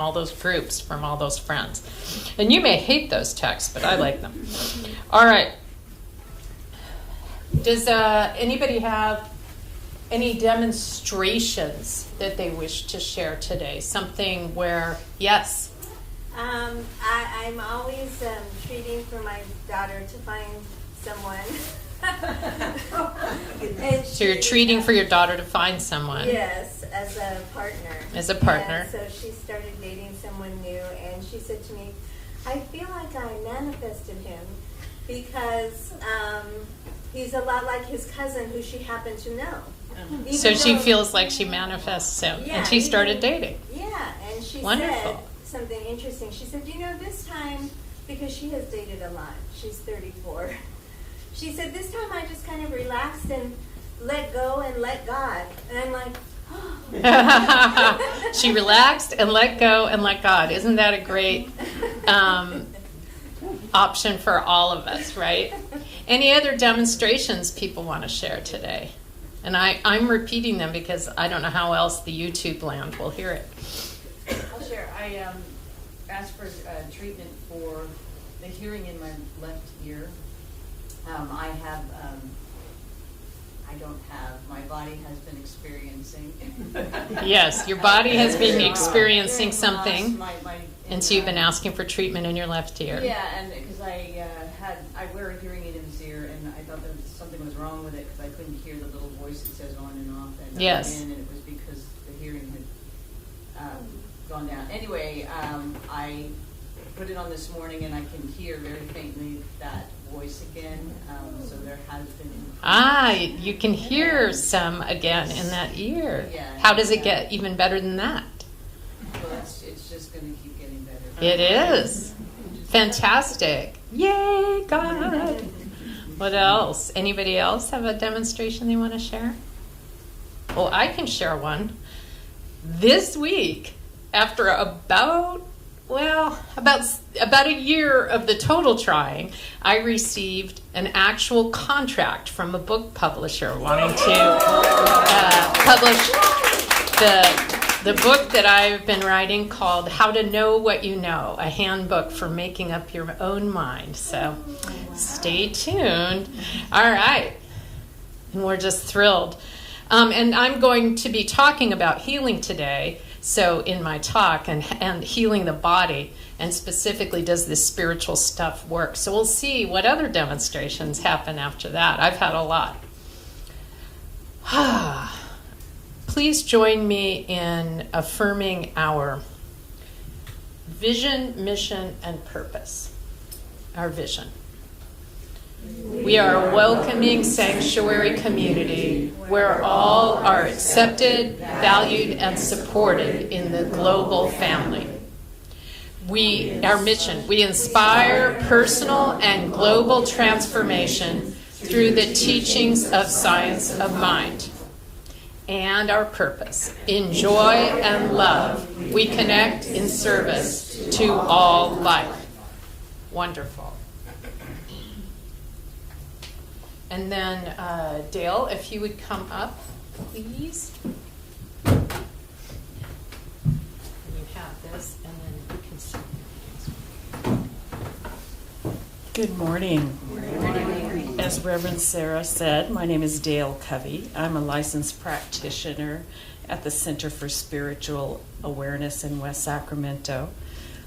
all those groups, from all those friends. And you may hate those texts, but I like them. All right. Does anybody have any demonstrations that they wish to share today? Something where, yes? I'm always treating for my daughter to find someone. So you're treating for your daughter to find someone? Yes, as a partner. As a partner. And so she started dating someone new, and she said to me, I feel like I manifested him because he's a lot like his cousin who she happened to know. So she feels like she manifests him, Yeah, and she started dating. Yeah, and she Wonderful. said something interesting. She said, this time, because she has dated a lot, she's 34. She said, this time I just kind of relaxed and let go and let God. And I'm like, oh. She relaxed and let go and let God. Isn't that a great option for all of us, right? Any other demonstrations people want to share today? And I'm repeating them because I don't know how else the YouTube land will hear it. I'll share. I asked for treatment for the hearing in my left ear. My body has been experiencing. Yes, your body has been experiencing something, My and so you've been asking for treatment in your left ear. Yeah, and because I wear a hearing aid in this ear, and I thought that something was wrong with it because I couldn't hear the little voice that says on and off, and Yes. and it was because the hearing had gone down. Anyway, I put it on this morning, and I can hear very faintly that voice again. So there has been. You can hear some again in that ear. Yeah. How does it get even better than that? Well, it's just going to keep getting better. It is. Fantastic. Yay, God. What else? Anybody else have a demonstration they want to share? Well, I can share one. This week, after about a year of the total trying, I received an actual contract from a book publisher wanting to publish the book that I've been writing called How to Know What You Know, a handbook for making up your own mind. So stay tuned. All right. And we're just thrilled. And I'm going to be talking about healing today. So in my talk and healing the body, and specifically, does this spiritual stuff work? So we'll see what other demonstrations happen after that. I've had a lot. Please join me in affirming our vision, mission, and purpose. Our vision. We are a welcoming sanctuary community where all are accepted, valued, and supported in the global family. Our mission, we inspire personal and global transformation through the teachings of science of mind. And our purpose, in joy and love, we connect in service to all life. Wonderful. And then, Dale, if you would come up, please. You have this, and then you can see. Good morning. As Reverend Sarah said, my name is Dale Covey. I'm a licensed practitioner at the Center for Spiritual Awareness in West Sacramento.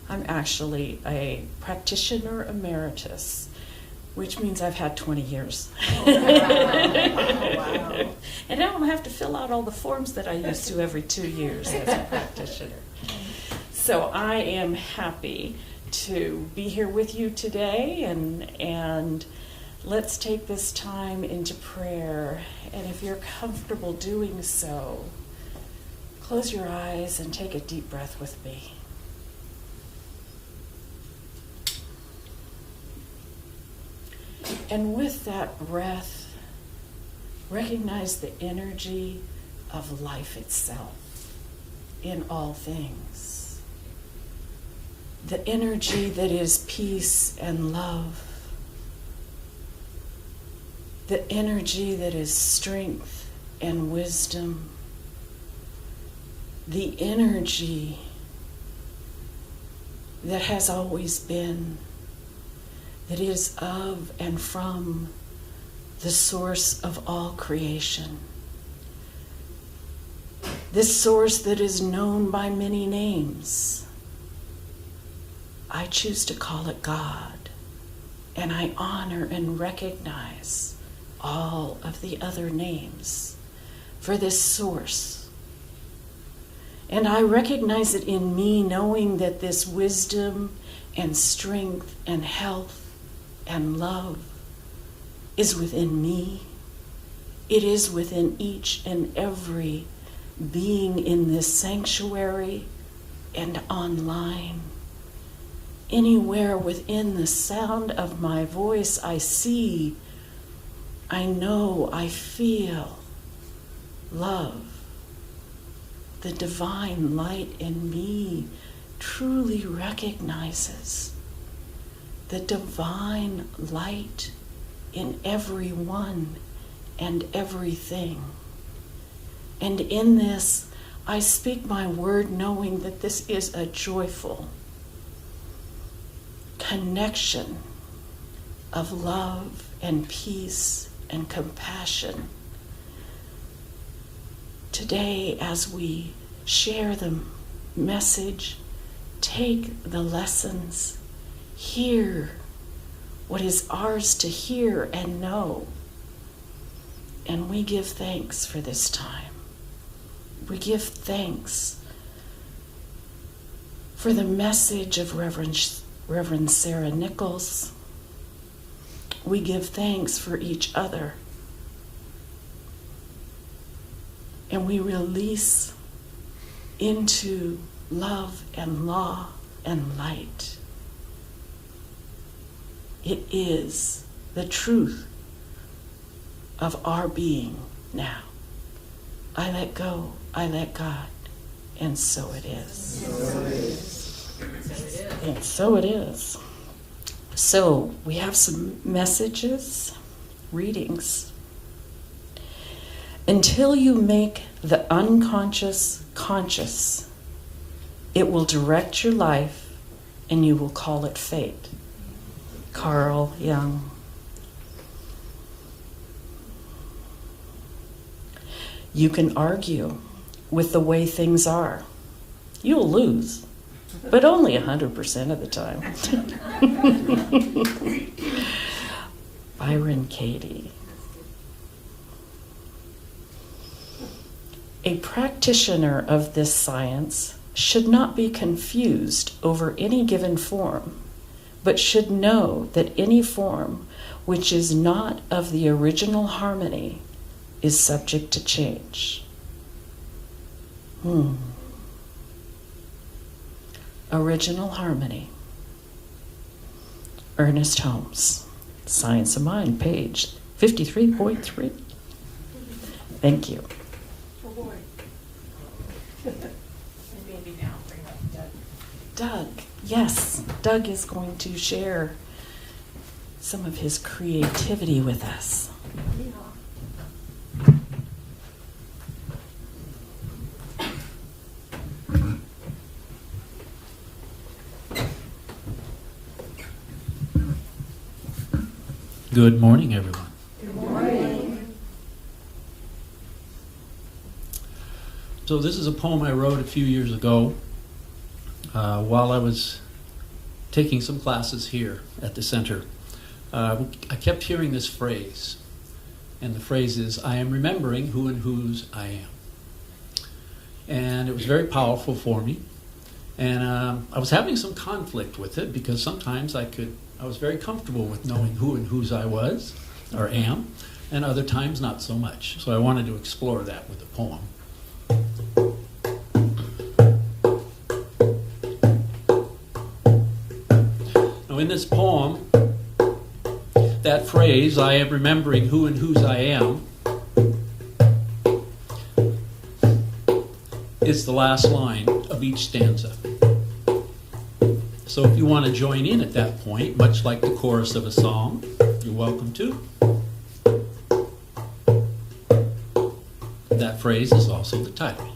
I'm actually a practitioner emeritus, which means I've had 20 years. Oh, wow. And I don't have to fill out all the forms that I used to every 2 years as a practitioner. So I am happy to be here with you today, and let's take this time into prayer. And if you're comfortable doing so, close your eyes and take a deep breath with me. And with that breath, recognize the energy of life itself in all things. The energy that is peace and love. The energy that is strength and wisdom. The energy that has always been, that is of and from the source of all creation. This source that is known by many names. I choose to call it God, and I honor and recognize all of the other names for this source. And I recognize it in me, knowing that this wisdom and strength and health and love is within me. It is within each and every being in this sanctuary and online. Anywhere within the sound of my voice, I see, I know, I feel love. The divine light in me truly recognizes the divine light in everyone and everything. And in this, I speak my word knowing that this is a joyful connection of love and peace and compassion. Today, as we share the message, take the lessons, hear what is ours to hear and know, and we give thanks for this time. We give thanks for the message of Reverend Sarah Nichols. We give thanks for each other. And we release into love and law and light. It is the truth of our being now. I let go, I let God, and so it is. And so it is. So we have some messages, readings. Until you make the unconscious conscious, it will direct your life and you will call it fate. Carl Jung. You can argue with the way things are. You'll lose, but only 100% of the time. Byron Katie. A practitioner of this science should not be confused over any given form, but should know that any form which is not of the original harmony is subject to change. Original harmony. Ernest Holmes, Science of Mind, page 53.3. Thank you. Maybe now bring up Doug, yes, Doug is going to share some of his creativity with us. Good morning, everyone. Good morning. So this is a poem I wrote a few years ago while I was taking some classes here at the center. I kept hearing this phrase, and the phrase is, I am remembering who and whose I am. And it was very powerful for me. And I was having some conflict with it because sometimes I was very comfortable with knowing who and whose I was or am, and other times not so much. So I wanted to explore that with a poem. Now in this poem, that phrase, I am remembering who and whose I am, is the last line of each stanza. So if you want to join in at that point, much like the chorus of a song, you're welcome to. That phrase is also the title.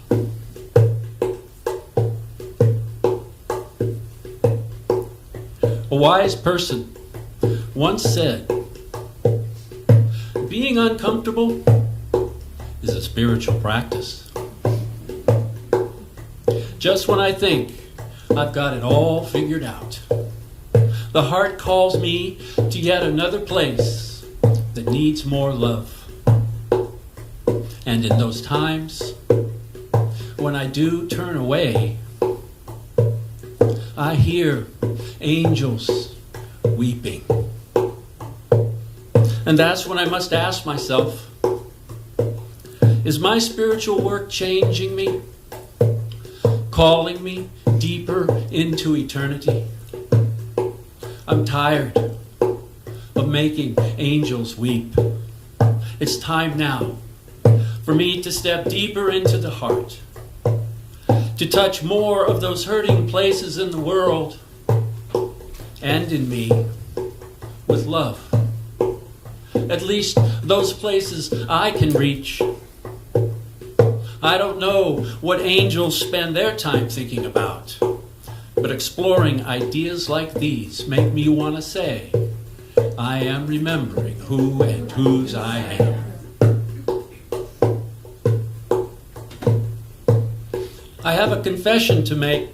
A wise person once said, being uncomfortable is a spiritual practice. Just when I think I've got it all figured out, the heart calls me to yet another place that needs more love. And in those times when I do turn away, I hear angels weeping. And that's when I must ask myself, is my spiritual work changing me? Calling me deeper into eternity? I'm tired of making angels weep. It's time now for me to step deeper into the heart, to touch more of those hurting places in the world and in me with love. At least those places I can reach. I don't know what angels spend their time thinking about, but exploring ideas like these make me want to say, I am remembering who and whose I am. I have a confession to make.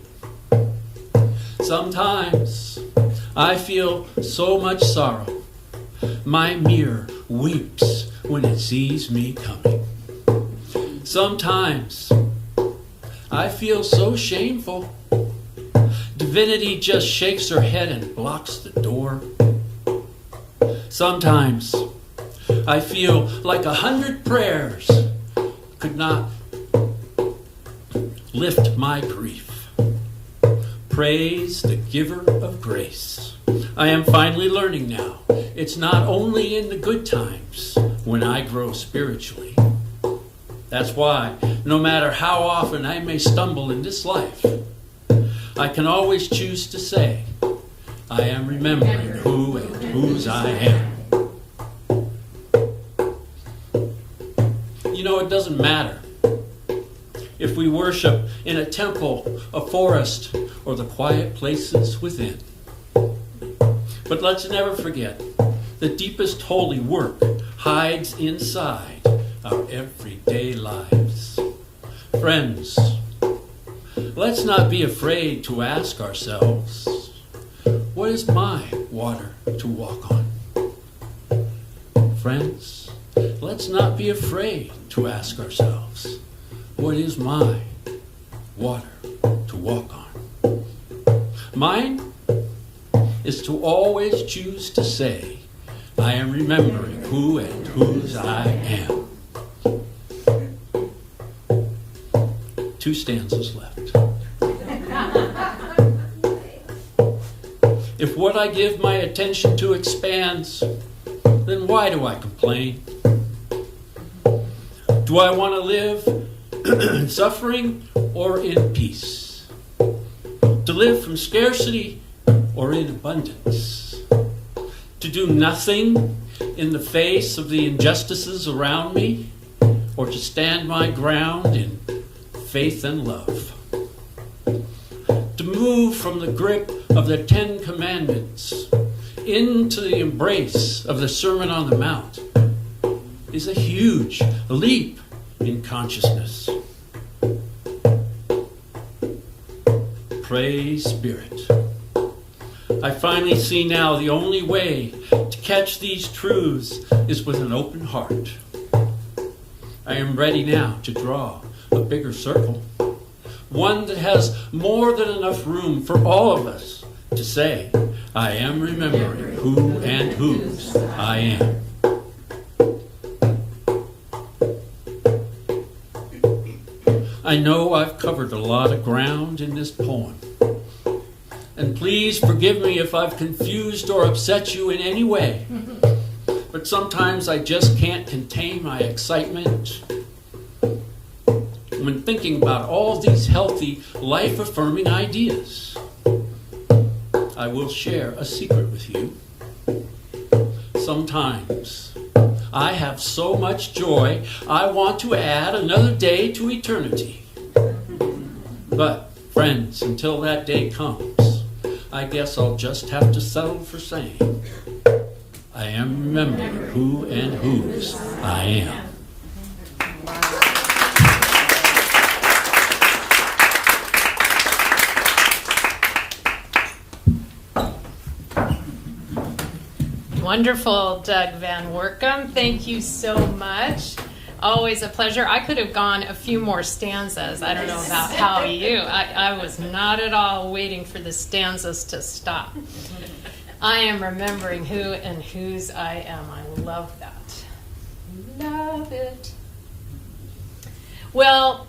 Sometimes I feel so much sorrow. My mirror weeps when it sees me coming. Sometimes I feel so shameful. Divinity just shakes her head and blocks the door. Sometimes I feel like 100 prayers could not lift my grief. Praise the giver of grace. I am finally learning now. It's not only in the good times when I grow spiritually. That's why, no matter how often I may stumble in this life, I can always choose to say, I am remembering who and whose I am. You know, it doesn't matter if we worship in a temple, a forest, or the quiet places within. But let's never forget, the deepest holy work hides inside our everyday lives. Friends, let's not be afraid to ask ourselves, what is my water to walk on? Friends, let's not be afraid to ask ourselves, what is my water to walk on? Mine is to always choose to say, I am remembering who and whose I am. 2 stanzas left. If what I give my attention to expands, then why do I complain? Do I want to live in suffering or in peace? To live from scarcity or in abundance? To do nothing in the face of the injustices around me, or to stand my ground in faith and love? To move from the grip of the 10 Commandments into the embrace of the Sermon on the Mount is a huge leap in consciousness. Praise Spirit. I finally see now the only way to catch these truths is with an open heart. I am ready now to draw a bigger circle, one that has more than enough room for all of us to say, I am remembering who and whose I am. I know I've covered a lot of ground in this poem. And please forgive me if I've confused or upset you in any way. But sometimes I just can't contain my excitement when thinking about all these healthy, life-affirming ideas. I will share a secret with you. Sometimes I have so much joy, I want to add another day to eternity. But, friends, until that day comes, I guess I'll just have to settle for saying, I am remembering who and whose I am. Wonderful, Doug VanWoerkom. Thank you so much. Always a pleasure. I could have gone a few more stanzas. I don't know about how you. I was not at all waiting for the stanzas to stop. I am remembering who and whose I am. I love that. Love it. Well,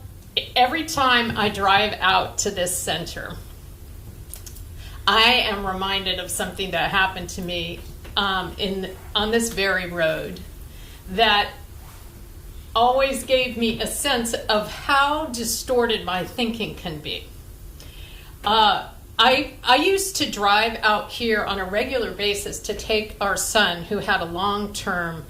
every time I drive out to this center, I am reminded of something that happened to me on this very road that always gave me a sense of how distorted my thinking can be. I used to drive out here on a regular basis to take our son, who had a long-term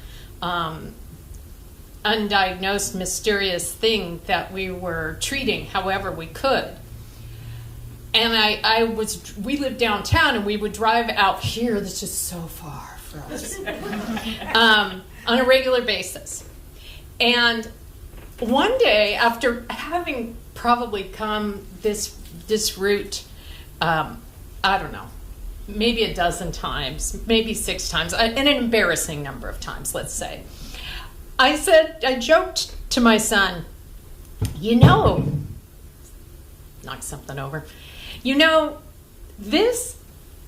undiagnosed mysterious thing that we were treating however we could. And we lived downtown, and we would drive out here, that's just so far for us, on a regular basis. And one day, after having probably come this route, I don't know, maybe a dozen times, maybe 6 times, an embarrassing number of times, let's say, I joked to my son, knock something over. This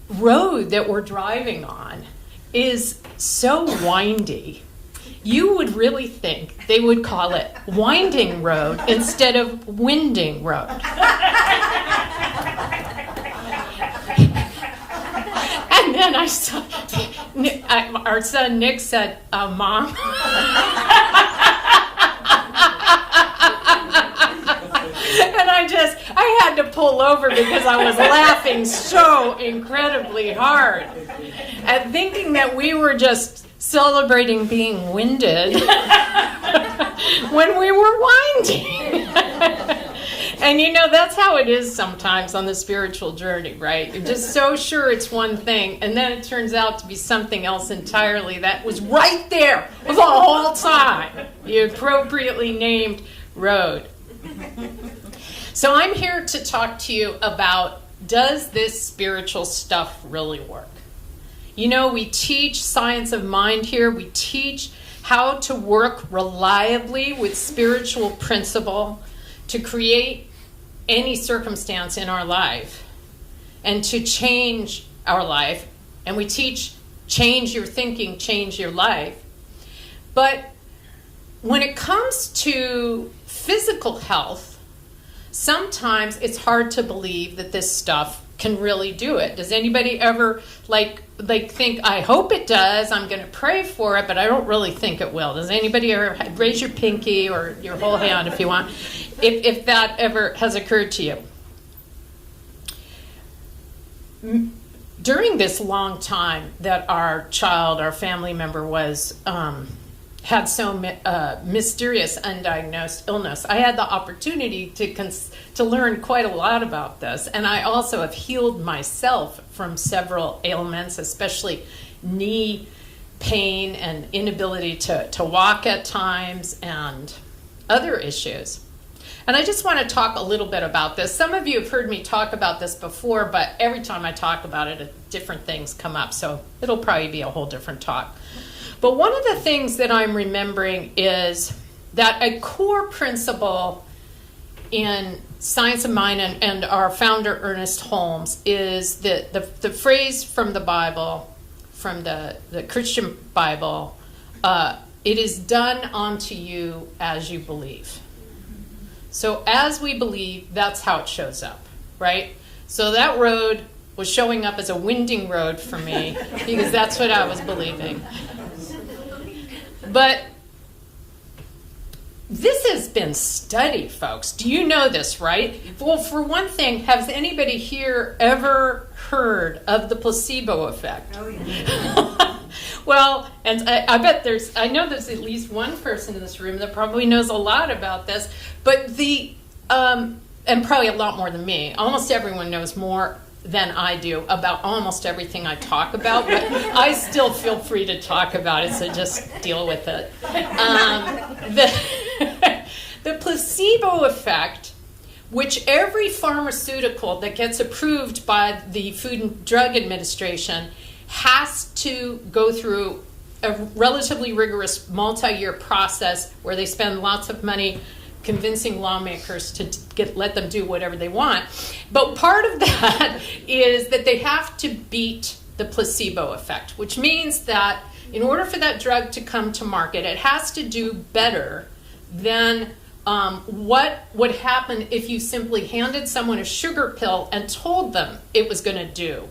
road that we're driving on is so windy. You would really think they would call it Winding Road instead of Winding Road. And then I saw our son Nick said, Mom. And I had to pull over because I was laughing so incredibly hard at thinking that we were just celebrating being winded when we were winding. And that's how it is sometimes on the spiritual journey, right? You're just so sure it's one thing, and then it turns out to be something else entirely that was right there the whole time. The appropriately named road. So I'm here to talk to you about, does this spiritual stuff really work? We teach science of mind here. We teach how to work reliably with spiritual principle to create any circumstance in our life and to change our life. And we teach change your thinking, change your life. But when it comes to physical health, sometimes it's hard to believe that this stuff can really do it. Does anybody ever think, I hope it does, I'm going to pray for it, but I don't really think it will? Does anybody ever raise your pinky or your whole hand if you want, if that ever has occurred to you? During this long time that our family member had so mysterious undiagnosed illness, I had the opportunity to learn quite a lot about this. And I also have healed myself from several ailments, especially knee pain and inability to walk at times and other issues. And I just want to talk a little bit about this. Some of you have heard me talk about this before, but every time I talk about it, different things come up. So it'll probably be a whole different talk. But one of the things that I'm remembering is that a core principle in Science of Mind and our founder, Ernest Holmes, is that the phrase from the Bible, from the Christian Bible, it is done unto you as you believe. So as we believe, that's how it shows up, right? So that road was showing up as a winding road for me because that's what I was believing. But this has been studied, folks. Do you know this, right? Well, for one thing, has anybody here ever heard of the placebo effect? Oh, yeah. Well, and I bet I know there's at least one person in this room that probably knows a lot about this, but and probably a lot more than me. Almost everyone knows more than I do about almost everything I talk about, but I still feel free to talk about it, so just deal with it. The placebo effect, which every pharmaceutical that gets approved by the Food and Drug Administration has to go through a relatively rigorous multi-year process where they spend lots of money convincing lawmakers to let them do whatever they want. But part of that is that they have to beat the placebo effect, which means that in order for that drug to come to market, it has to do better than what would happen if you simply handed someone a sugar pill and told them it was going to do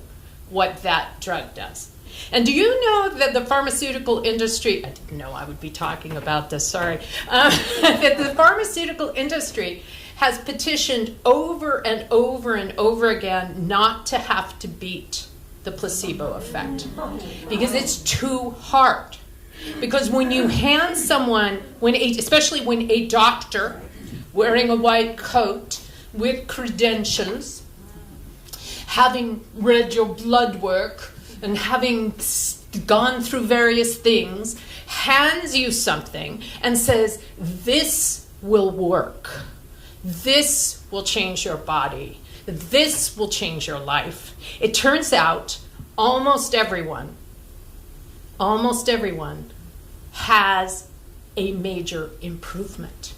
what that drug does. And do you know that the pharmaceutical industry, I didn't know I would be talking about this, sorry, that the pharmaceutical industry has petitioned over and over and over again not to have to beat the placebo effect because it's too hard. Because when you hand someone, especially when a doctor wearing a white coat with credentials, having read your blood work and having gone through various things, hands you something and says, this will work. This will change your body. This will change your life. It turns out almost everyone has a major improvement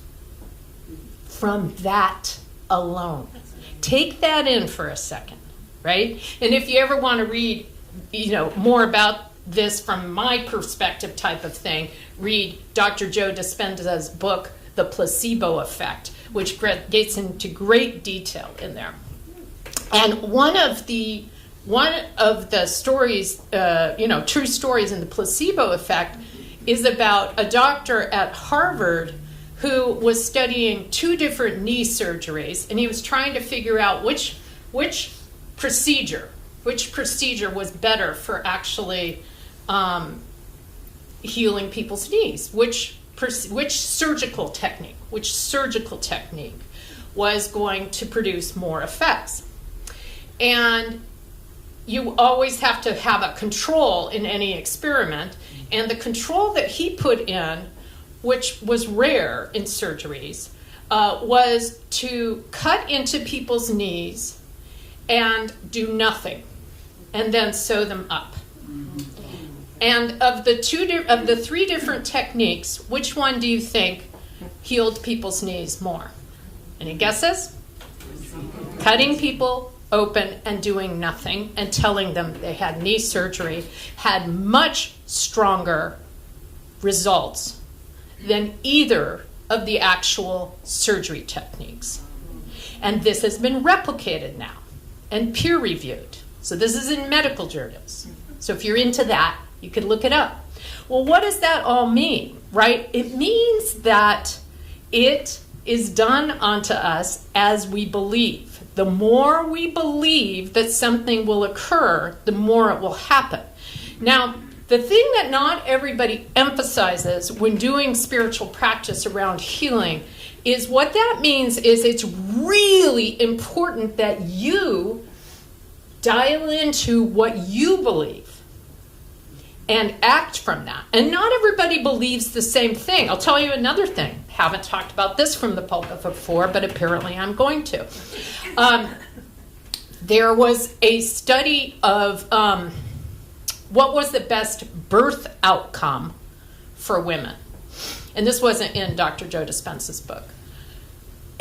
from that alone. Take that in for a second, right? And if you ever want to read, more about this from my perspective type of thing, read Dr. Joe Dispenza's book, The Placebo Effect, which gets into great detail in there. And one of the stories, true stories in the placebo effect is about a doctor at Harvard who was studying 2 different knee surgeries, and he was trying to figure out which procedure was better for actually healing people's knees, which surgical technique was going to produce more effects. And you always have to have a control in any experiment, and the control that he put in, which was rare in surgeries, was to cut into people's knees and do nothing, and then sew them up. And of the 3 different techniques, which one do you think healed people's knees more? Any guesses? Cutting people open and doing nothing and telling them they had knee surgery had much stronger results than either of the actual surgery techniques. And this has been replicated now and peer-reviewed. So this is in medical journals. So if you're into that, you can look it up. Well, what does that all mean, right? It means that it is done unto us as we believe. The more we believe that something will occur, the more it will happen. Now, the thing that not everybody emphasizes when doing spiritual practice around healing is what that means is it's really important that you dial into what you believe and act from that. And not everybody believes the same thing. I'll tell you another thing. Haven't talked about this from the pulpit before, but apparently I'm going to. There was a study of what was the best birth outcome for women. And this wasn't in Dr. Joe Dispenza's book.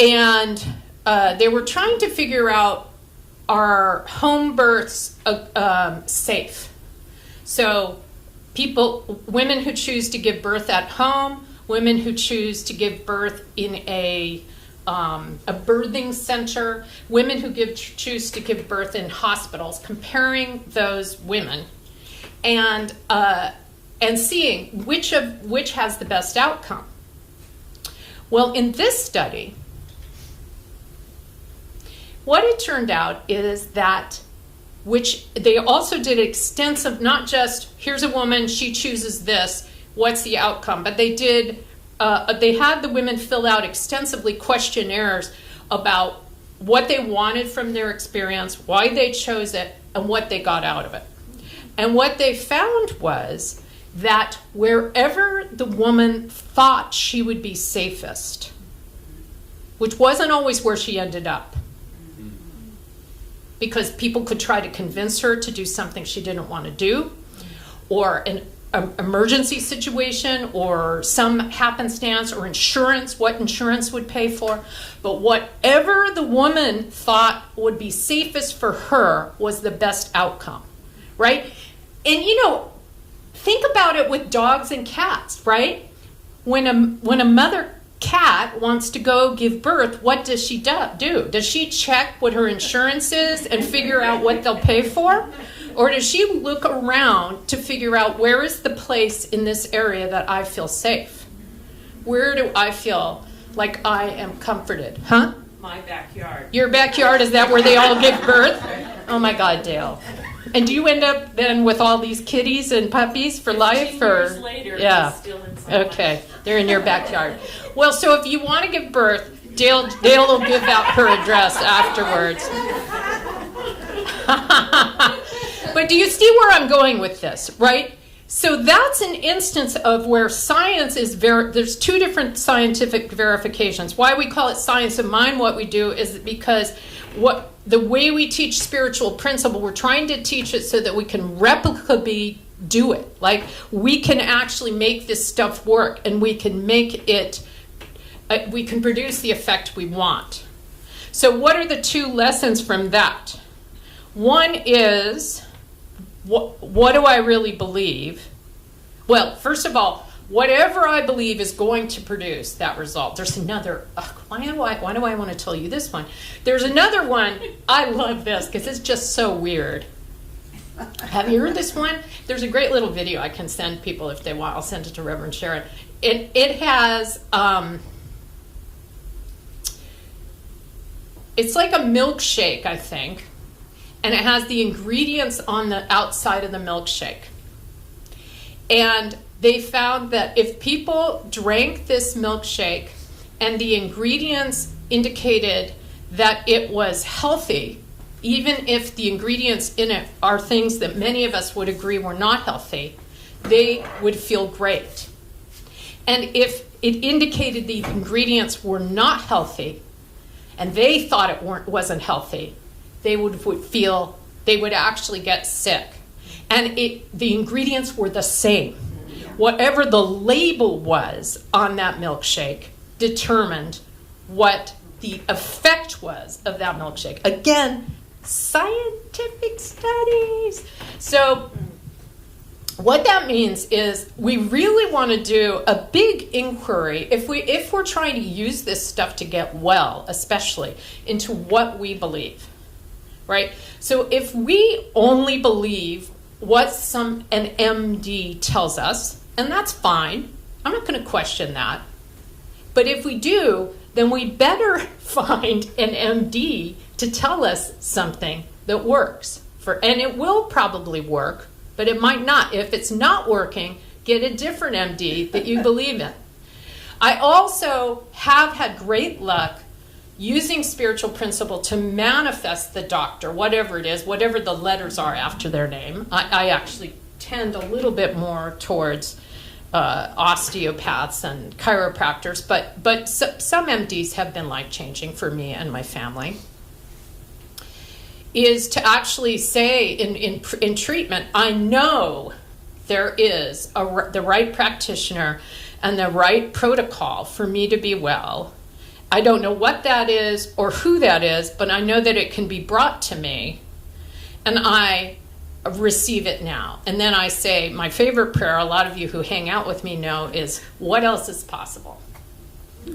And they were trying to figure out, are home births safe? So women who choose to give birth at home, women who choose to give birth in a birthing center, women who choose to give birth in hospitals, comparing those women and seeing which has the best outcome. Well, in this study, what it turned out is that, which they also did extensive, not just here's a woman, she chooses this, what's the outcome, but they did. They had the women fill out extensively questionnaires about what they wanted from their experience, why they chose it, and what they got out of it. And what they found was that wherever the woman thought she would be safest, which wasn't always where she ended up, because people could try to convince her to do something she didn't want to do, or an emergency situation, or some happenstance, or insurance, what insurance would pay for. But whatever the woman thought would be safest for her was the best outcome, right? And think about it with dogs and cats, right? When a mother cat wants to go give birth, what does she do? Does she check what her insurance is and figure out what they'll pay for? Or does she look around to figure out where is the place in this area that I feel safe? Where do I feel like I am comforted? Huh? My backyard. Your backyard, is that where they all give birth? Oh my God, Dale. And do you end up then with all these kitties and puppies for life? 15 years later, yeah. he's still inside. Okay, they're in your backyard. Well, so if you want to give birth, Dale will give out her address afterwards. But do you see where I'm going with this, right? So that's an instance of where science is there's two different scientific verifications. Why we call it science of mind, what we do is because the way we teach spiritual principle, we're trying to teach it so that we can replicably do it. Like, we can actually make this stuff work, and we can make it, we can produce the effect we want. So what are the two lessons from that? One is, what do I really believe? Well, first of all, whatever I believe is going to produce that result. There's another, why do I want to tell you this one? There's another one, I love this because it's just so weird. Have you heard this one? There's a great little video I can send people if they want. I'll send it to Reverend Sharon. It has, it's like a milkshake, I think. And it has the ingredients on the outside of the milkshake. And they found that if people drank this milkshake and the ingredients indicated that it was healthy, even if the ingredients in it are things that many of us would agree were not healthy, they would feel great. And if it indicated the ingredients were not healthy and they thought it wasn't healthy, they would actually get sick. And the ingredients were the same. Whatever the label was on that milkshake determined what the effect was of that milkshake. Again, scientific studies. So what that means is we really want to do a big inquiry if we're trying to use this stuff to get well, especially into what we believe. Right? So if we only believe what an MD tells us, and that's fine, I'm not going to question that. But if we do, then we better find an MD to tell us something that works. And it will probably work, but it might not. If it's not working, get a different MD that you believe in. I also have had great luck using spiritual principle to manifest the doctor, whatever it is, whatever the letters are after their name. I actually tend a little bit more towards osteopaths and chiropractors, but some MDs have been life-changing for me and my family, is to actually say in treatment, I know there is the right practitioner and the right protocol for me to be well. I don't know what that is or who that is, but I know that it can be brought to me, and I receive it now. And then I say, my favorite prayer, a lot of you who hang out with me know, is, what else is possible?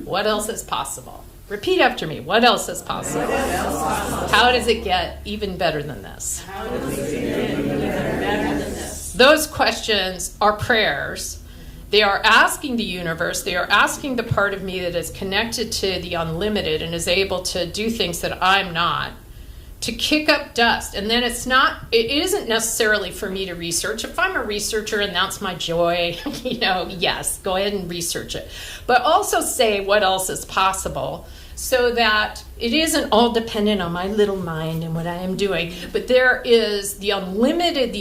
What else is possible? Repeat after me. What else is possible? How does it get even better than this? How does it get even better than this? Those questions are prayers. They are asking the universe, they are asking the part of me that is connected to the unlimited and is able to do things that I'm not, to kick up dust. And then it isn't necessarily for me to research. If I'm a researcher and that's my joy, yes, go ahead and research it. But also say what else is possible so that it isn't all dependent on my little mind and what I am doing, but there is the unlimited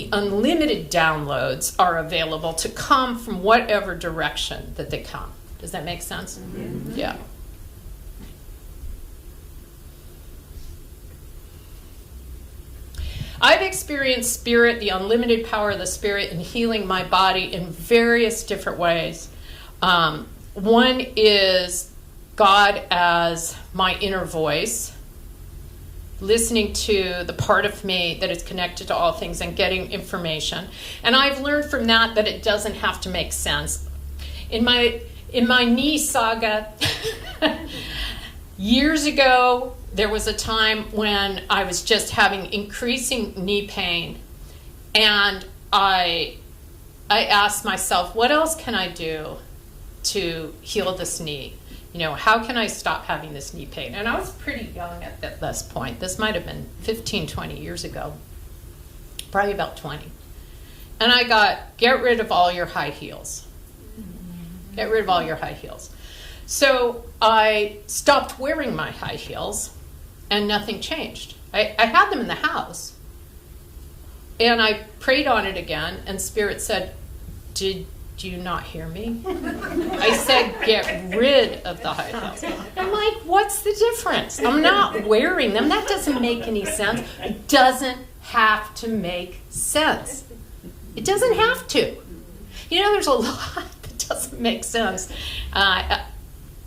downloads are available to come from whatever direction that they come. Does that make sense? Mm-hmm. Yeah. I've experienced spirit, the unlimited power of the spirit, in healing my body in various different ways. One is God as my inner voice, listening to the part of me that is connected to all things and getting information. And I've learned from that it doesn't have to make sense. In my knee saga, years ago, there was a time when I was just having increasing knee pain, and I asked myself, what else can I do to heal this knee? How can I stop having this knee pain? And I was pretty young at this point. This might have been 15, 20 years ago, probably about 20. And I got, get rid of all your high heels. Get rid of all your high heels. So I stopped wearing my high heels, and nothing changed. I had them in the house, and I prayed on it again, and Spirit said, did you not hear me? I said, get rid of the high heels. I'm like, what's the difference? I'm not wearing them. That doesn't make any sense. It doesn't have to make sense. It doesn't have to. There's a lot that doesn't make sense.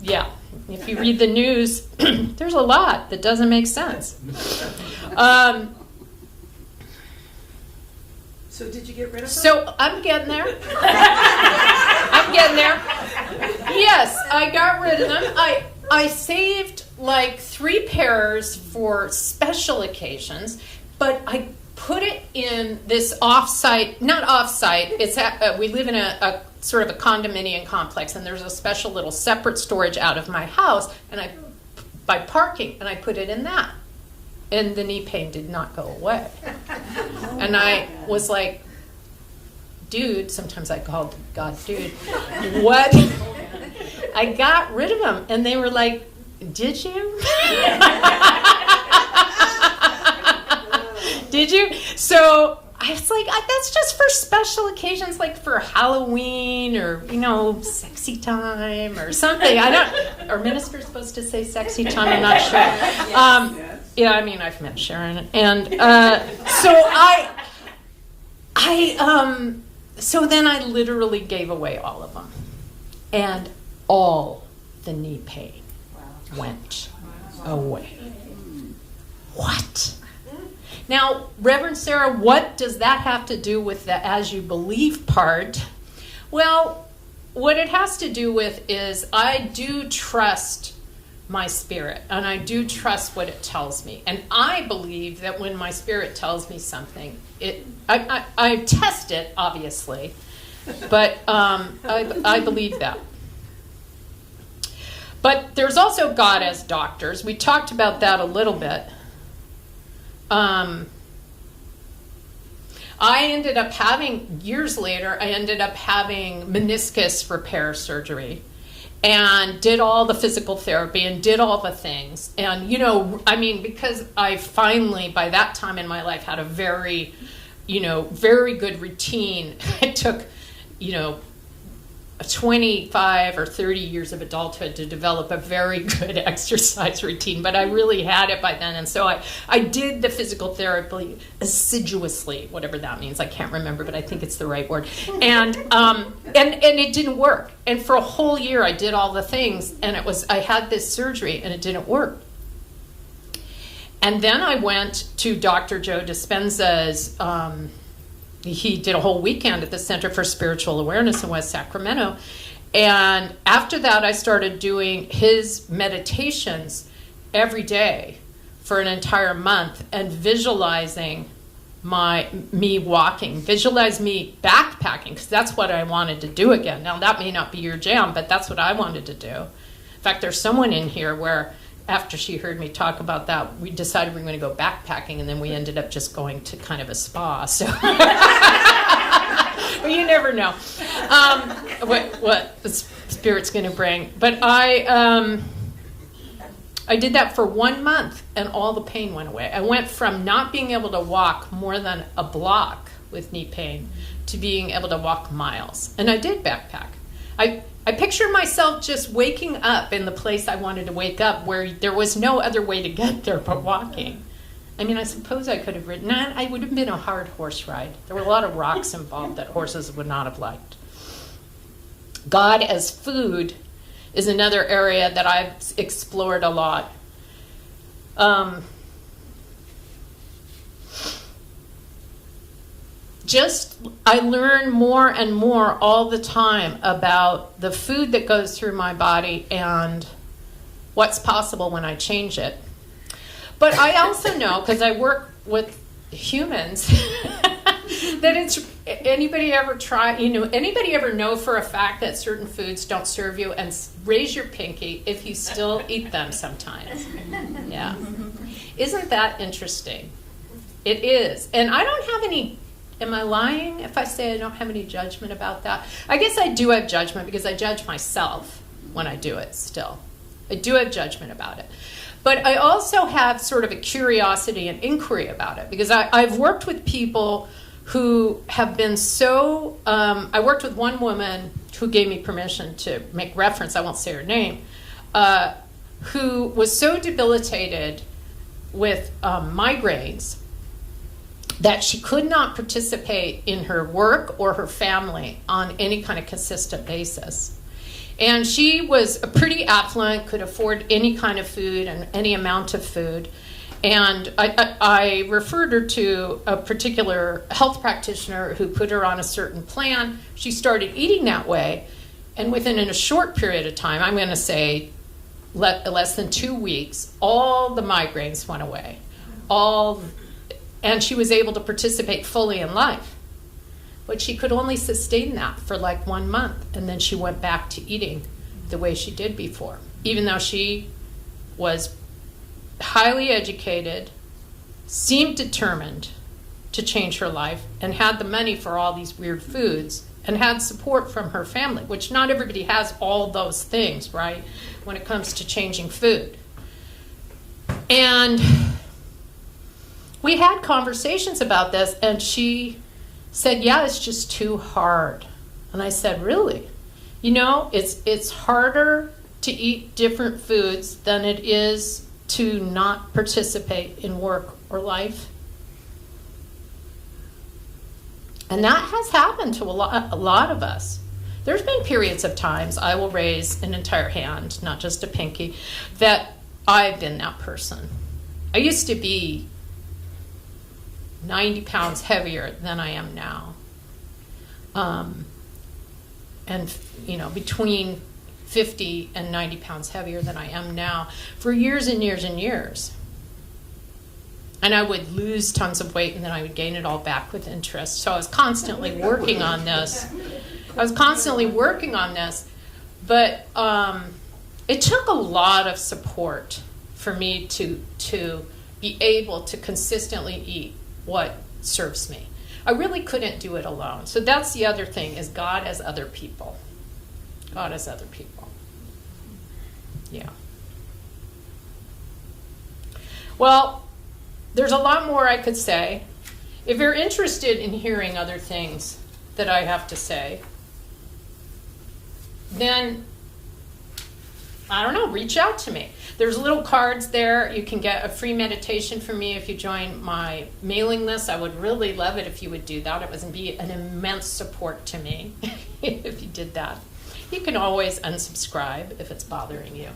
Yeah, if you read the news, there's a lot that doesn't make sense. So did you get rid of them? So I'm getting there. I'm getting there. Yes, I got rid of them. I saved like 3 pairs for special occasions, but I put it in this off-site, not off-site, it's we live in a sort of a condominium complex, and there's a special little separate storage out of my house, and by parking, and I put it in that. And the knee pain did not go away. And I was like, dude, sometimes I called God, dude, what? I got rid of them. And they were like, did you? Did you? So I was like, that's just for special occasions, like for Halloween or, sexy time or something. Are ministers supposed to say sexy time? I'm not sure. Yes. Yeah, I've met Sharon. And so then I literally gave away all of them. And all the knee pain went away. What? Now, Reverend Sarah, what does that have to do with the as you believe part? Well, what it has to do with is I do trust my spirit, and I do trust what it tells me. And I believe that when my spirit tells me something, I test it, obviously, but I believe that. But there's also God as doctors. We talked about that a little bit. Years later, I ended up having meniscus repair surgery and did all the physical therapy and did all the things. And, because I finally, by that time in my life, had a very good routine. It took, 25 or 30 years of adulthood to develop a very good exercise routine, but I really had it by then. And so I did the physical therapy assiduously, whatever that means. I can't remember, but I think it's the right word. And it didn't work. And for a whole year I did all the things, and I had this surgery and it didn't work. And then I went to Dr. Joe Dispenza's he did a whole weekend at the Center for Spiritual Awareness in West Sacramento. And after that, I started doing his meditations every day for an entire month and visualizing me walking, visualize me backpacking, because that's what I wanted to do again. Now, that may not be your jam, but that's what I wanted to do. In fact, there's someone in here where after she heard me talk about that, we decided we were going to go backpacking, and then we ended up just going to kind of a spa. So, well, you never know what the Spirit's going to bring. But I did that for 1 month, and all the pain went away. I went from not being able to walk more than a block with knee pain to being able to walk miles. And I did backpack. I picture myself just waking up in the place I wanted to wake up, where there was no other way to get there but walking. I mean, I suppose I could have ridden. I would have been a hard horse ride. There were a lot of rocks involved that horses would not have liked. God as food is another area that I've explored a lot. I learn more and more all the time about the food that goes through my body and what's possible when I change it. But I also know, because I work with humans, that it's, anybody ever know for a fact that certain foods don't serve you? And raise your pinky if you still eat them sometimes. Yeah. Isn't that interesting? It is. And I don't have any, am I lying if I say I don't have any judgment about that? I guess I do have judgment, because I judge myself when I do it still. I do have judgment about it. But I also have sort of a curiosity and inquiry about it, because I've worked with people who have been so, I worked with one woman who gave me permission to make reference, I won't say her name, who was so debilitated with migraines that she could not participate in her work or her family on any kind of consistent basis. And she was pretty affluent, could afford any kind of food and any amount of food. And I referred her to a particular health practitioner who put her on a certain plan. She started eating that way. And within a short period of time, I'm going to say less than 2 weeks, all the migraines went away. And she was able to participate fully in life. But she could only sustain that for like 1 month, and then she went back to eating the way she did before, even though she was highly educated, seemed determined to change her life, and had the money for all these weird foods, and had support from her family, which not everybody has all those things, right, when it comes to changing food. And we had conversations about this, and she said, yeah, it's just too hard. And I said, really? You know, it's harder to eat different foods than it is to not participate in work or life. And that has happened to a lot of us. There's been periods of times, I will raise an entire hand, not just a pinky, that I've been that person. I used to be 90 pounds heavier than I am now. And, you know, between 50 and 90 pounds heavier than I am now for years and years and years. And I would lose tons of weight, and then I would gain it all back with interest. So I was constantly working on this. But it took a lot of support for me to be able to consistently eat what serves me. I really couldn't do it alone. So that's the other thing, is God as other people. God as other people. Yeah. Well, there's a lot more I could say. If you're interested in hearing other things that I have to say, then, I don't know, reach out to me. There's little cards there. You can get a free meditation from me if you join my mailing list. I would really love it if you would do that. It would be an immense support to me if you did that. You can always unsubscribe if it's bothering you.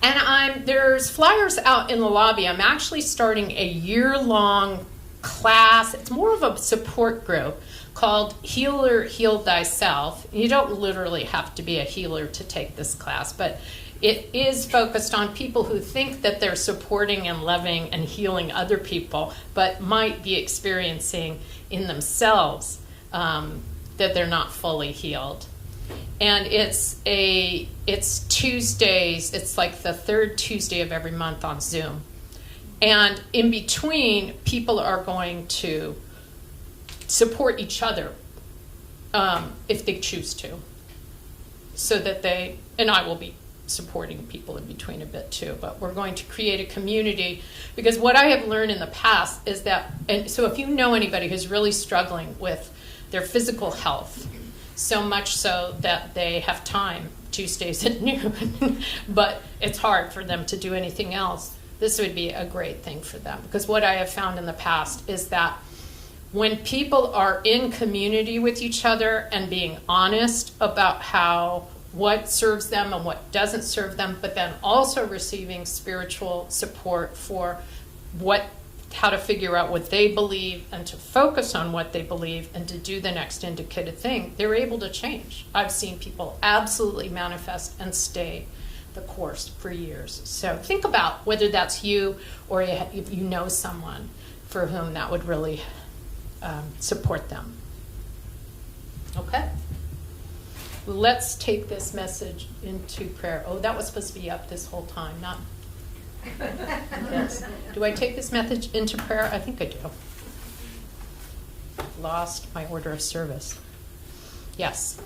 And there's flyers out in the lobby. I'm actually starting a year-long class. It's more of a support group called Healer Heal Thyself. You don't literally have to be a healer to take this class, but it is focused on people who think that they're supporting and loving and healing other people, but might be experiencing in themselves that they're not fully healed. And it's Tuesdays. It's like the third Tuesday of every month on Zoom. And in between, people are going to support each other if they choose to, so that and I will be supporting people in between a bit too. But we're going to create a community, because what I have learned in the past is that, and so if you know anybody who's really struggling with their physical health, so much so that they have time Tuesdays at noon, but it's hard for them to do anything else, this would be a great thing for them. Because what I have found in the past is that when people are in community with each other and being honest about what serves them and what doesn't serve them, but then also receiving spiritual support for how to figure out what they believe and to focus on what they believe and to do the next indicated thing, they're able to change. I've seen people absolutely manifest and stay the course for years. So think about whether that's you or if you know someone for whom that would really support them. Okay? Let's take this message into prayer. Oh, that was supposed to be up this whole time, not... Yes. Do I take this message into prayer? I think I do. Lost my order of service. Yes.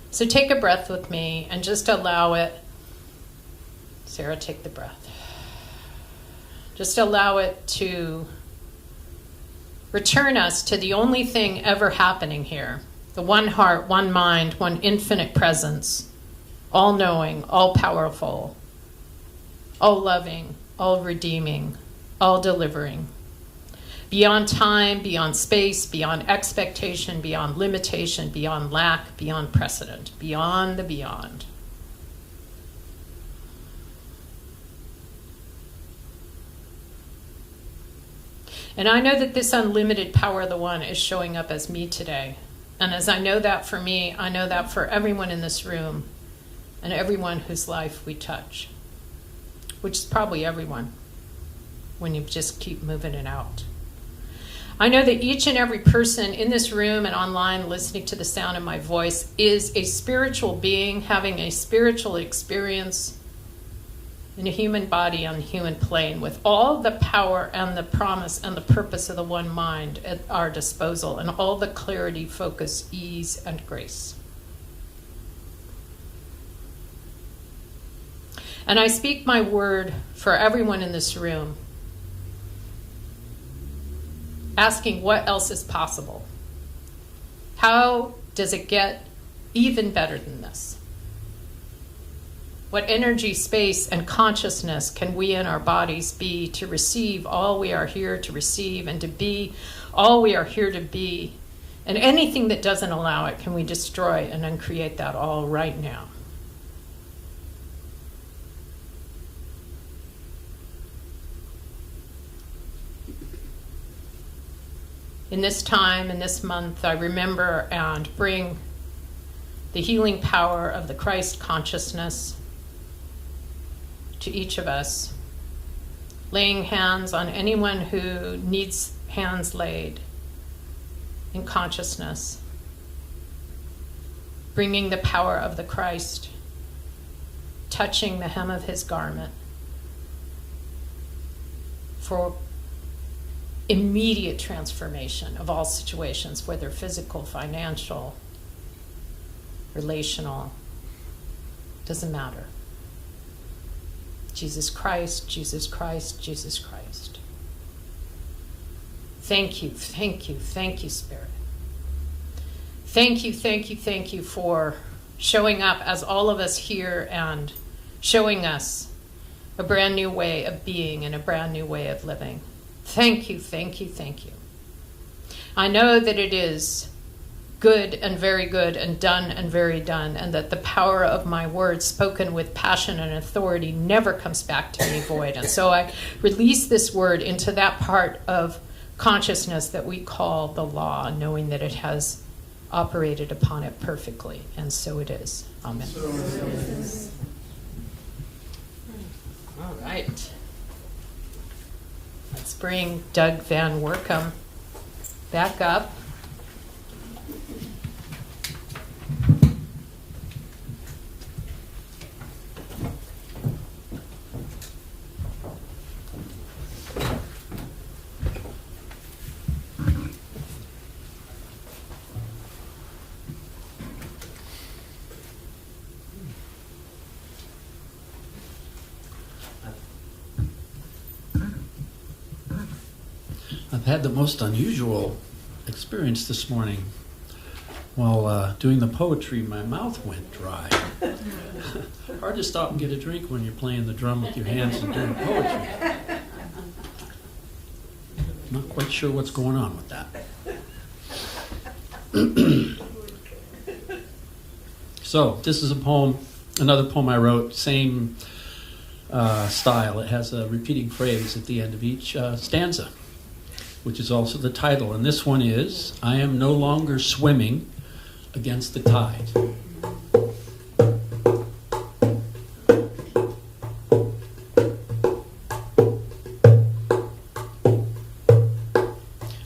So take a breath with me and just allow it. Sarah, take the breath. Just allow it to return us to the only thing ever happening here. The one heart, one mind, one infinite presence, all-knowing, all-powerful, all-loving, all-redeeming, all-delivering. Beyond time, beyond space, beyond expectation, beyond limitation, beyond lack, beyond precedent, beyond the beyond. And I know that this unlimited power of the one is showing up as me today. And as I know that for me, I know that for everyone in this room and everyone whose life we touch, which is probably everyone when you just keep moving it out. I know that each and every person in this room and online listening to the sound of my voice is a spiritual being having a spiritual experience in a human body on the human plane with all the power and the promise and the purpose of the one mind at our disposal and all the clarity, focus, ease, and grace. And I speak my word for everyone in this room, asking what else is possible. How does it get even better than this? What energy, space, and consciousness can we in our bodies be to receive all we are here to receive and to be all we are here to be? And anything that doesn't allow it, can we destroy and uncreate that all right now? In this time, in this month, I remember and bring the healing power of the Christ consciousness to each of us, laying hands on anyone who needs hands laid in consciousness, bringing the power of the Christ, touching the hem of his garment for immediate transformation of all situations, whether physical, financial, relational, doesn't matter. Jesus Christ, Jesus Christ, Jesus Christ. Thank you, thank you, thank you, Spirit. Thank you, thank you, thank you for showing up as all of us here and showing us a brand new way of being and a brand new way of living. Thank you, thank you, thank you. I know that it is good and done and very done, and that the power of my words spoken with passion and authority never comes back to me void. And so I release this word into that part of consciousness that we call the law, knowing that it has operated upon it perfectly. And so it is. Amen. All right. Let's bring Doug VanWoerkom back up. had the most unusual experience this morning. While doing the poetry, my mouth went dry. Hard to stop and get a drink when you're playing the drum with your hands and doing poetry. Not quite sure what's going on with that. So, this is a poem, another poem I wrote, same style. It has a repeating phrase at the end of each stanza, which is also the title. And this one is, I am no longer swimming against the tide.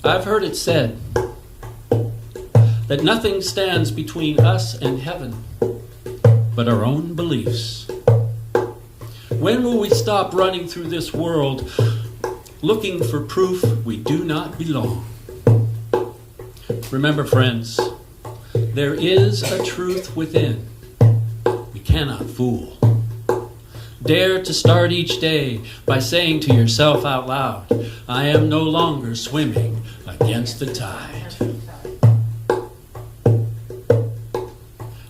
I've heard it said that nothing stands between us and heaven but our own beliefs. When will we stop running through this world looking for proof we do not belong? Remember, friends, there is a truth within we cannot fool. Dare to start each day by saying to yourself out loud, I am no longer swimming against the tide.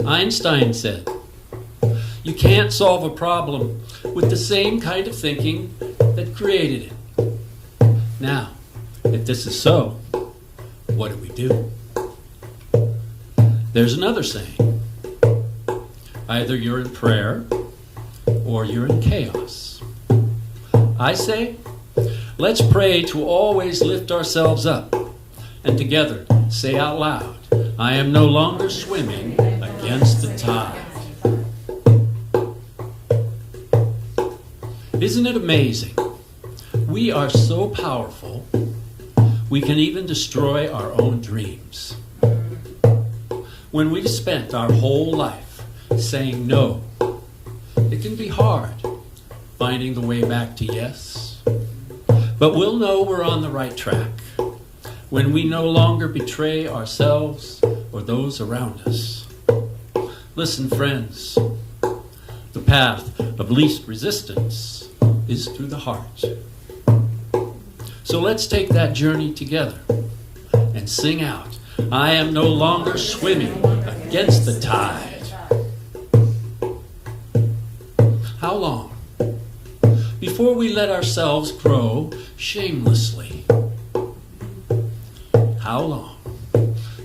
Einstein said, you can't solve a problem with the same kind of thinking that created it. Now, if this is so, what do we do? There's another saying. Either you're in prayer or you're in chaos. I say, let's pray to always lift ourselves up and together say out loud, I am no longer swimming against the tide. Isn't it amazing? We are so powerful, we can even destroy our own dreams. When we've spent our whole life saying no, it can be hard finding the way back to yes. But we'll know we're on the right track when we no longer betray ourselves or those around us. Listen, friends, the path of least resistance is through the heart. So let's take that journey together and sing out, I am no longer swimming against the tide. How long before we let ourselves grow shamelessly? How long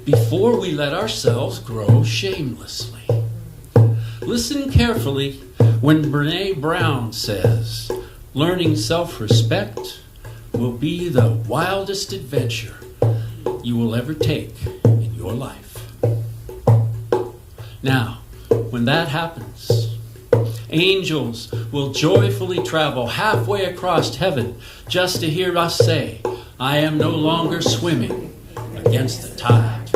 before we let ourselves grow shamelessly? Listen carefully when Brene Brown says, learning self-respect will be the wildest adventure you will ever take in your life. Now, when that happens, angels will joyfully travel halfway across heaven just to hear us say, I am no longer swimming against the tide.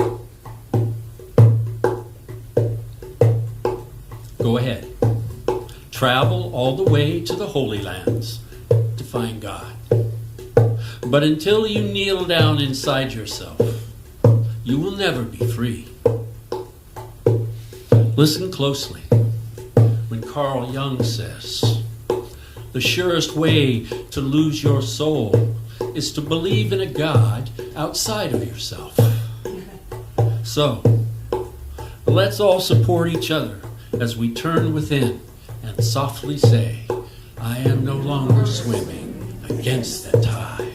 Go ahead. Travel all the way to the Holy Lands to find God. But until you kneel down inside yourself, you will never be free. Listen closely when Carl Jung says, the surest way to lose your soul is to believe in a God outside of yourself. So, let's all support each other as we turn within and softly say, I am no longer swimming against the tide.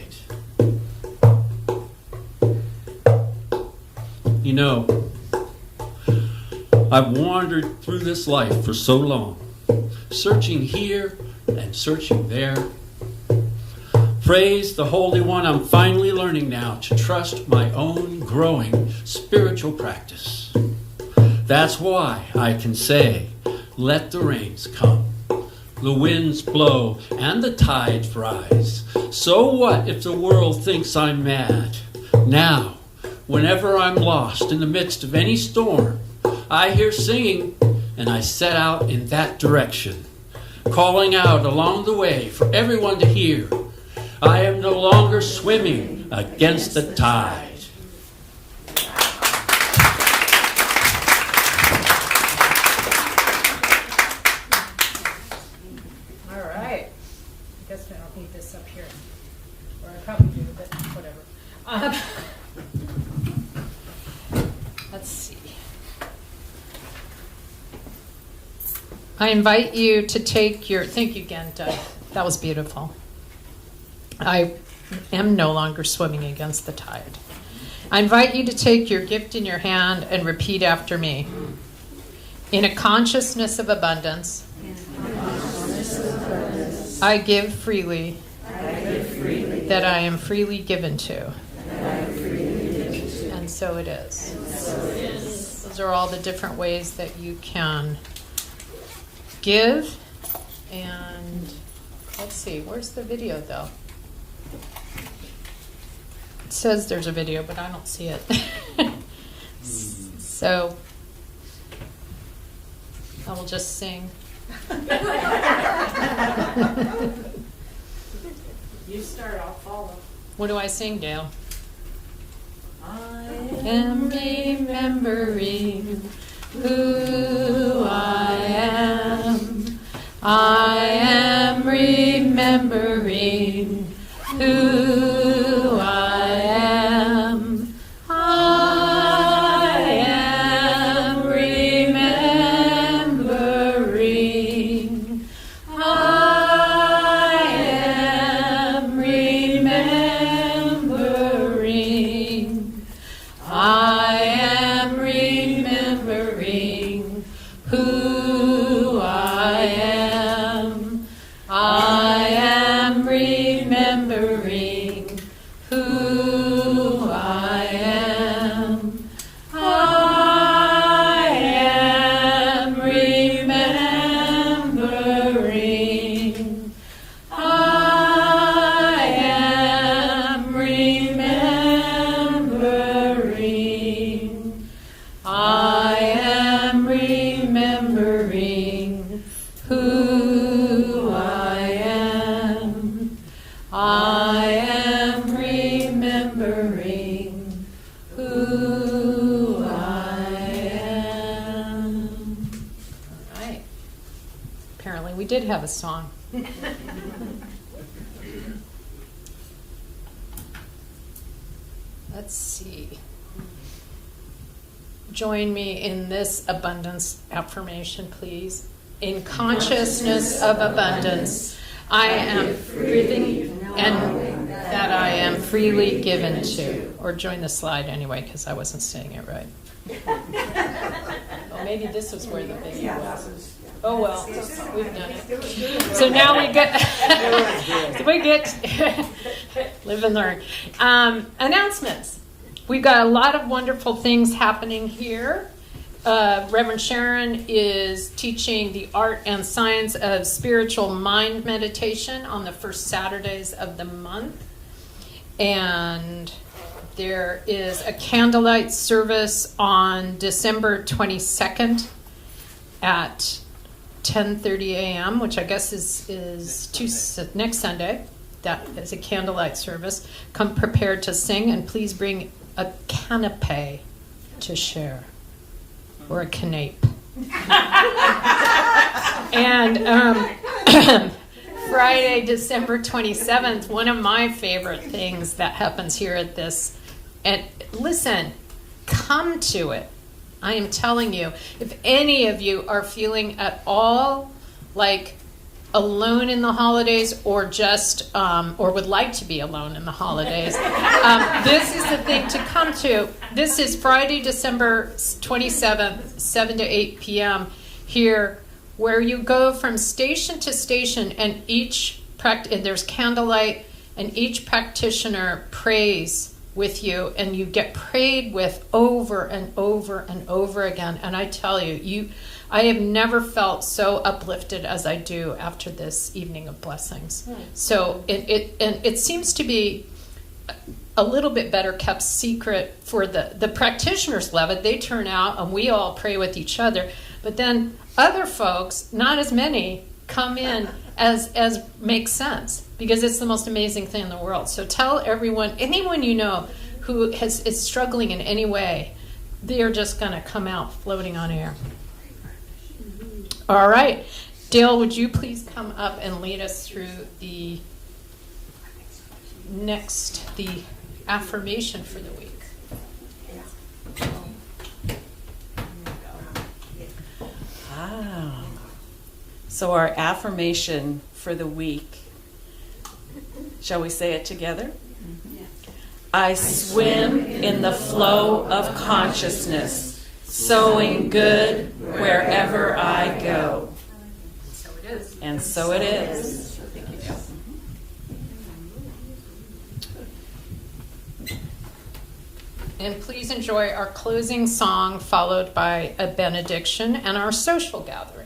You know, I've wandered through this life for so long, searching here and searching there. Praise the Holy One, I'm finally learning now to trust my own growing spiritual practice. That's why I can say, let the rains come, the winds blow, and the tides rise. So what if the world thinks I'm mad? Now, whenever I'm lost in the midst of any storm, I hear singing and I set out in that direction, calling out along the way for everyone to hear, I am no longer swimming against the tide. All right. I guess I don't need this up here. Or I probably do, but whatever. I invite you to take your, thank you again, Doug. That was beautiful. I am no longer swimming against the tide. I invite you to take your gift in your hand and repeat after me. In a consciousness of abundance, I give freely, that I am freely given to. And so it is. Those are all the different ways that you can give. And let's see, where's the video though? It says there's a video, but I don't see it. So I will just sing. You start, I'll follow. What do I sing, Dale? I am remembering who I am. I am remembering who I am. I am remembering. I am remembering. I am remembering who I am. I am remembering who I am. I am remembering. I am remembering. I am remembering who I am. I am remembering who I am. All right. Apparently we did have a song. Let's see. Join me in this abundance affirmation, please. In consciousness of abundance, I am freely and that I am freely given to. Or join the slide anyway, because I wasn't saying it right. Well, maybe this was where the video was. Oh well, we've done it. So now we get live and learn. Announcements. We've got a lot of wonderful things happening here. Reverend Sharon is teaching the art and science of spiritual mind meditation on the first Saturdays of the month. And there is a candlelight service on December 22nd at 10:30 a.m., which I guess is next Sunday. That is a candlelight service. Come prepared to sing, and please bring a canapé to share, or a canape. And Friday, December 27th, one of my favorite things that happens here at this, and listen, come to it. I am telling you, if any of you are feeling at all like alone in the holidays, or just or would like to be alone in the holidays, this is the thing to come to. This is Friday, December 27th, 7 to 8 p.m. here, where you go from station to station, and there's candlelight, and each practitioner prays with you, and you get prayed with over and over and over again. And I tell you, I have never felt so uplifted as I do after this evening of blessings. So it seems to be a little bit better kept secret for the practitioners. Love it. They turn out and we all pray with each other. But then other folks, not as many, come in as makes sense, because it's the most amazing thing in the world. So tell anyone you know who is struggling in any way, they're just going to come out floating on air. All right. Dale, would you please come up and lead us through the affirmation for the week? Wow. So our affirmation for the week, shall we say it together? I swim in the flow of consciousness, sowing good wherever I go. So it is. And so it is. And please enjoy our closing song, followed by a benediction and our social gathering.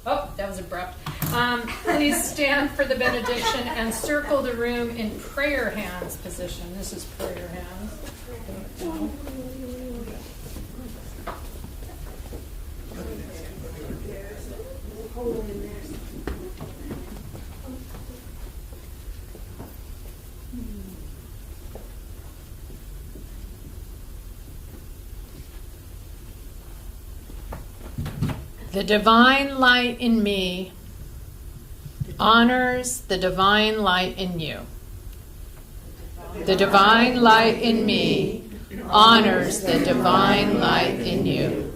Oh, that was abrupt. Please stand for the benediction and circle the room in prayer hands position. This is prayer hands. The divine light in me honors the divine light in you. The divine light in me honors the divine light in you.